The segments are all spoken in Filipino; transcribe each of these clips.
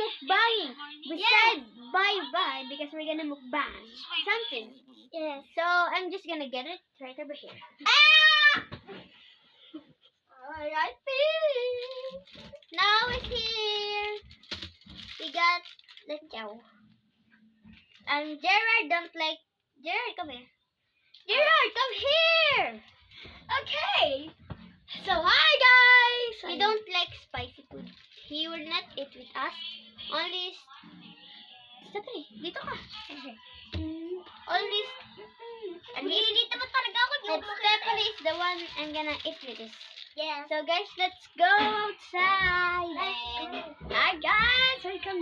mukbanging. We said bye-bye because we're gonna mukbang something. Yes. So I'm just gonna get it right over here. Alright. Now it's here. We got lechaw. Gerard don't like. Gerard, come here. Gerard, come here. Okay. So hi guys. He don't like spicy food. He will not eat with us. Only. Stephanie, dito ka. Only. Nililito mo talaga ako. And Stephanie is the one I'm gonna eat with us. Yes. So guys, let's go outside. Hi guys, welcome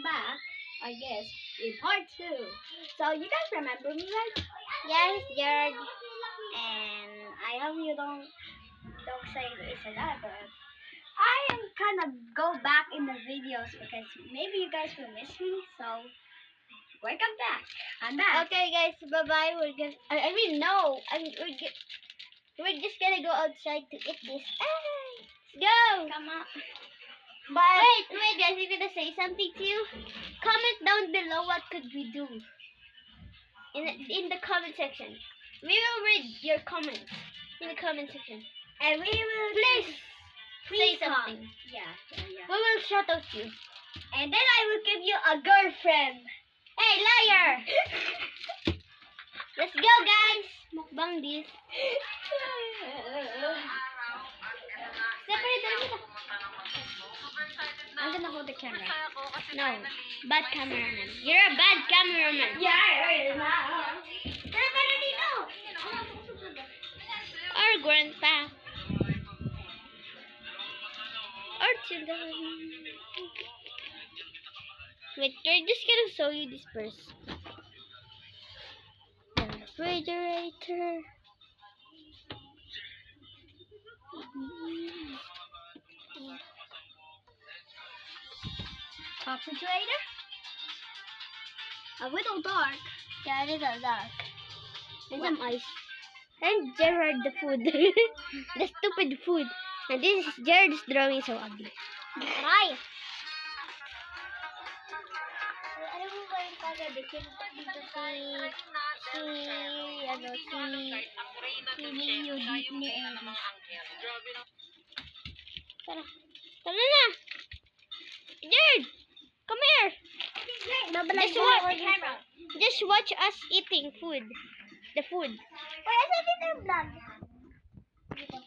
back, I guess, in part 2. So you guys remember me, right? Yes, Gerard. And I hope you don't say this or that, but I am kind of go back in the videos because maybe you guys will miss me. So welcome back. I'm back. Okay, guys, bye bye. We're gonna. I mean, no. We're just gonna go outside to eat this. Let's go. Come on. But wait, guys. I'm gonna say something to you. Comment down below what could we do. In the comment section. We will read your comments in the comment section. And we will Please say something. Yeah. We will shout out you. And then I will give you a girlfriend. Hey, liar! Let's go, guys. Mukbang this. Separate lang kita. I'm gonna hold the camera. No, bad cameraman. You're a bad cameraman. Yeah. Tara dito. Or grandpa. Or children. Wait, we're just gonna show you this first. The refrigerator. Refrigerator? A little dark. Yeah, it is a dark. And some ice. And Gerard the food. The stupid food. And this is Gerard's drawing so ugly. Hi. Alam mo ba yung kagabi, dito si Leo ni Eris. Tara. Tara na! Gerard! Come here! Just watch us eating food. The food. Wait, asa dito yung vlog?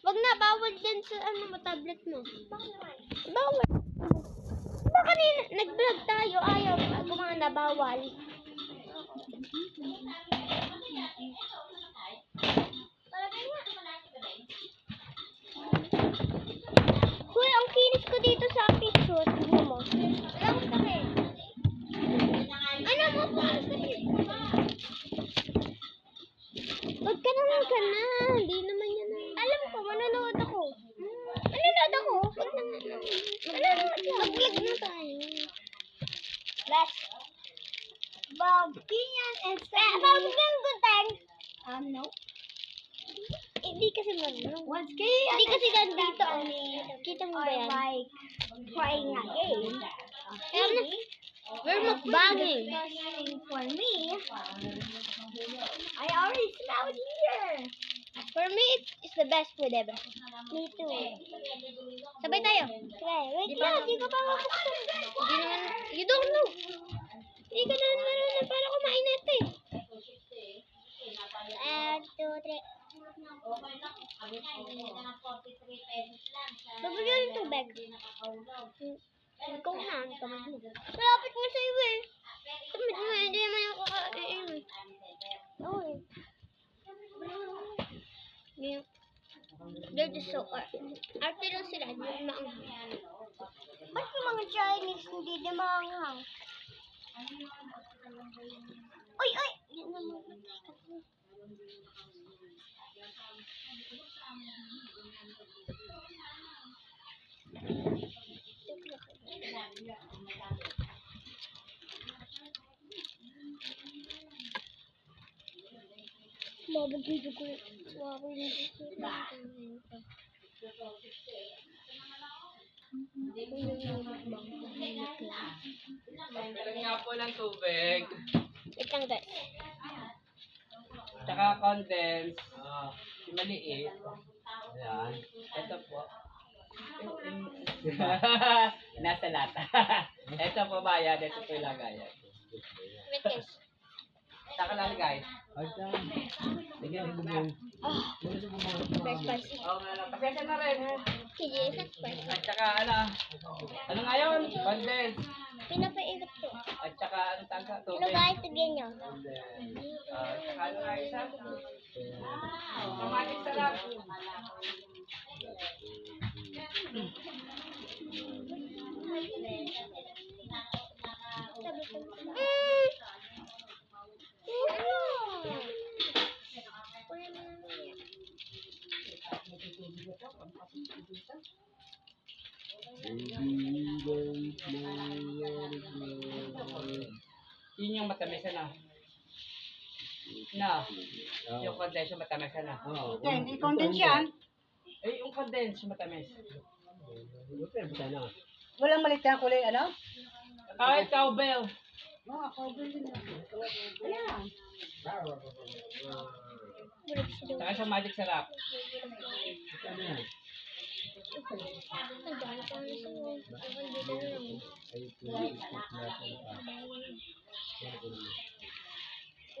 Wag na, bawal dyan sa tablet mo. Bawal. Diba kanina, nag-vlog tayo, ayaw, gumana, bawal. Hoy, ang kinis ko dito sa picture. Tignan mo. Ano mo pa? Wag ka naman ka na. Hindi naman yan na. Alam ko, manonood ako. Manonood ako. Wag naman. Mag-vlog na tayo. Let's Bobbian and Bobbian Guteng. No. Hindi kasi marunong. Once Hindi kasi nandito. Kita mo ba yan? like playing a game. We're mukbanging. For me, I already smell it here. For me, it's the best food ever. Me too. Sabay tayo. Okay, wait lang. Di ko pa mabuksan. Hindi naman, you don't know. Hindi ka naman marunong para kumain natin. 1, 2, 3. Babagyan yung tubig. Ikaw na, ang tamad mo. Malapit mo sa iyo eh. Tamad mo eh, hindi naman ako kakain eh. Oo eh. Yeah. They're just so arte lang sila, hindi maanghang. Ba't yung mga Chinese hindi na maanghang? Uy! Yan naman. Babagay ko. Wow, Kailan nga po ng tubig. Wait lang guys. Tsaka condense. Yung maliit. Ayan. Ito po. Nasa lata. Ito po bayan. Ito po yung lagayan. Wait guys. Saka lang guys. Very spicy. Oo nga lang. Pasensya na rin. Sige, it's spicy. At saka ano ngayon? Condense. Pinapainit ko. At saka ano tangka? Ano Tubig. guys, tigyan nyo. Saka ano nga isa? Kamatis sarap. Yun yung matamis na. Na. Yung condense yung matamis na. Hindi condense yan. Eh, yung condense yung matamis. Walang malit na kulay, ano? Kahit cowbell. Ayan. Saka sa magic sarap.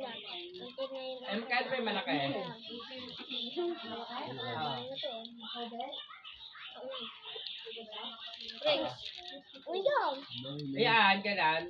Ay, kahit pa yung malaki. Uy, go! Ayan, ganun.